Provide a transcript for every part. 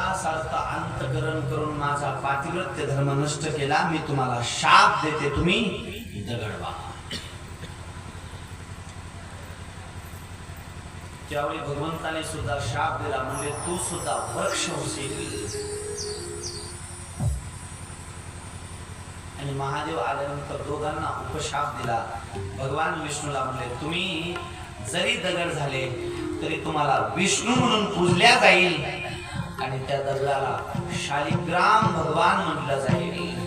दगडासारखं अंतकरण करून माझा पातिव्रत्य धर्म नष्ट केला, मी तुम्हाला शाप देते, तुम्ही दगड व्हा. त्यावेळी भगवंताने सुद्धा शाप दिला, म्हणजे तू सुद्धा वृक्ष होशील. आणि महादेव आल्यानंतर दोघांना उपशाप दिला. भगवान विष्णूला म्हणले, तुम्ही जरी दगड झाले तरी तुम्हाला विष्णू म्हणून पूजल्या जाईल आणि त्या दगडाला शालिग्राम भगवान म्हटलं जाईल.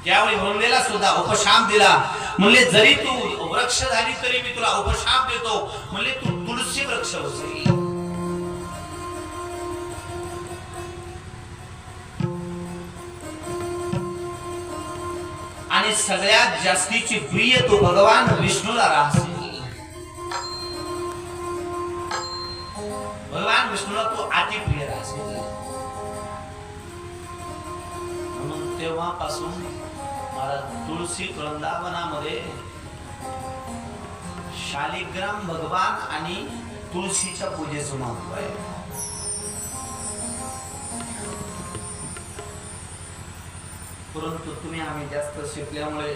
त्यावेळी वरुणदेवाला सुद्धा उपशाप दिला, म्हणले जरी तू वृक्ष झाली तरी मी तुला उपशाप देतो, म्हणले तू तुळशी वृक्ष होशील. आणि सगळ्यात जास्तीची प्रिय तो भगवान विष्णूला राहशील. भगवान विष्णूला तू अति प्रिय राहशील. म्हणून तेव्हापासून मला तुळशी वृंदावनामध्ये शालिग्राम भगवान आणि तुळशीच्या पूजेचं महत्व आहे. परंतु तुम्ही आम्ही जास्त शिकल्यामुळे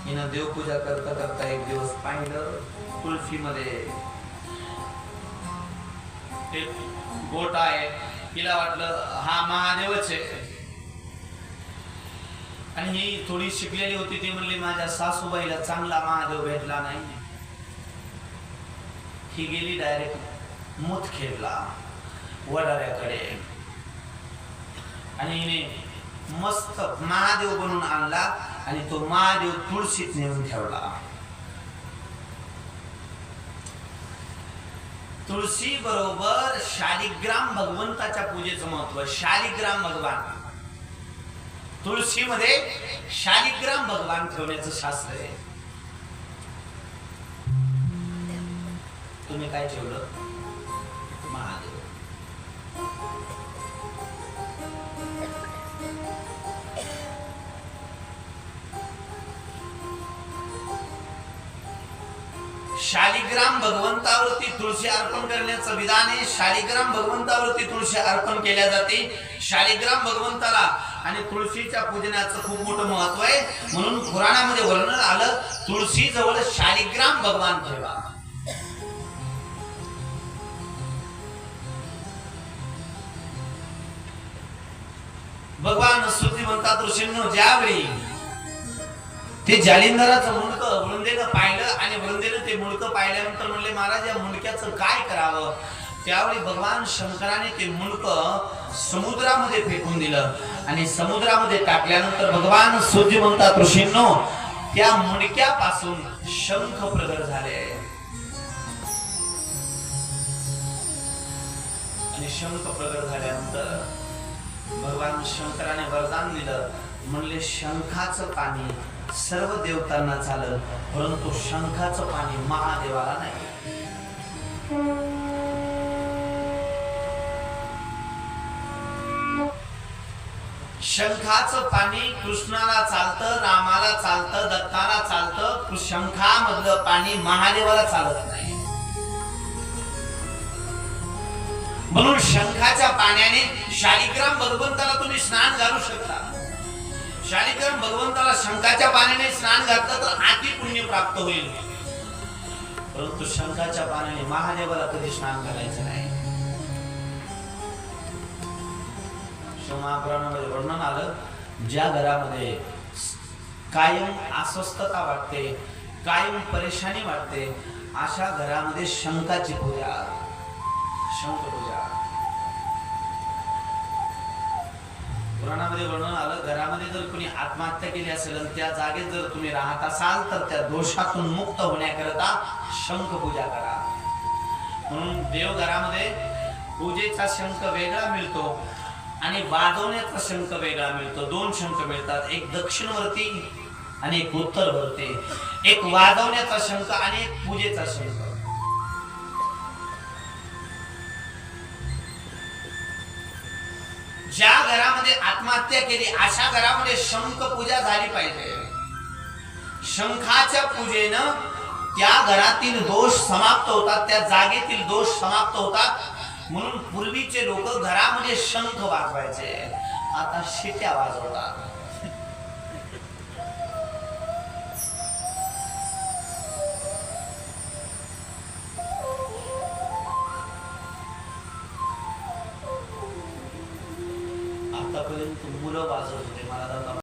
हिनं देवपूजा करता करता एक दिवस पाहिलं तुळशीमध्ये ते गोट आहे. तिला वाटलं हा महादेवच आहे. आणि ही थोडी शिकलेली होती, ती म्हणली माझ्या सासूबाईला चांगला महादेव भेटला नाही. ही गेली डायरेक्ट मुदखेडला वडाऱ्याकडे आणि हिने मस्त महादेव बनवून आणला आणि तो महादेव तुळशीत नेऊन ठेवला. तुळशी बरोबर शालिग्राम भगवंताच्या पूजेचं महत्व. शालिग्राम भगवान, तुळशीमध्ये शालिग्राम भगवान ठेवण्याचं शास्त्र आहे. तुम्ही काय ठेवलं? महादेव. शालिग्राम भगवंतावरती तुळशी अर्पण करण्याचं विधान आहे. शालिग्राम भगवंतावरती तुळशी अर्पण केल्या जाते. शालिग्राम भगवंताला आणि तुळशीच्या पूजनाचं खूप मोठं महत्व आहे. म्हणून पुराणामध्ये वर्णन आलं, तुळशी जवळ शालिग्राम भगवान ठेवा. भगवान स्तुती म्हणतात ऋषींनो, ज्यावेळी ते जालिंदराचं मुंडकं वृंदेनं पाहिलं आणि वृंदेनं ते मुंडकं पाहिल्यानंतर म्हणले महाराज या मुंडक्याचं काय करावं. त्यावेळी भगवान शंकराने ते मुंडकं समुद्रामध्ये फेकून दिलं आणि समुद्रामध्ये टाकल्यानंतर भगवान स्तुती म्हणतात ऋषींनो, त्या मुंडक्यापासून शंख प्रगट झाले आणि शंख प्रगट झाल्यानंतर भगवान शंकराने वरदान दिलं, म्हणले शंखाचं पाणी सर्व देवतांना चाललं, परंतु शंखाचं पाणी महादेवाला नाही. शंखाचं पाणी कृष्णाला चालतं, रामाला चालतं, दत्ताला चालतं. शंखामधलं पाणी महादेवाला चालत नाही. म्हणून शंखाच्या पाण्याने शालिग्राम भगवंताला तुम्ही स्नान घालू शकता. शालिग्राम भगवंताला शंखाच्या पाण्याने स्नान घातलं तर अति पुण्य प्राप्त होईल. परंतु शंखाच्या पाण्याने महादेवाला कधी स्नान घालायचं नाही. महापुराणामध्ये वर्णन आलं, ज्या घरामध्ये कायम अस्वस्थता वाटते, कायम परेशानी वाटते, अशा घरामध्ये शंखाची पूजा, शंख पूजा. पुराणामध्ये वर्णन आलं, घरामध्ये जर कोणी आत्महत्या केली असेल आणि त्या जागेत जर तुम्ही राहत असाल तर त्या दोषातून मुक्त होण्याकरता शंख पूजा करा. म्हणून देवघरामध्ये पूजेचा शंख वेगळा मिळतो आणि वाजवण्याचा शंख वेगळा मिळतो. दोन शंख मिळतात, एक दक्षिणवर्ती आणि एक उत्तरवर्ती. एक वाजवण्याचा शंख आणि एक पूजेचा शंख. ज्या घरामध्ये आत्महत्या केली अशा घरामध्ये शंख पूजा झाली पाहिजे. शंखाच्या पूजेनं त्या घरातील दोष समाप्त होतात, त्या जागेतील दोष समाप्त होतात. म्हणून पूर्वीचे लोक घरामध्ये शंख वाजवायचे, आता शिट्या वाजवतात. आतापर्यंत मुलं वाजवत होते, मला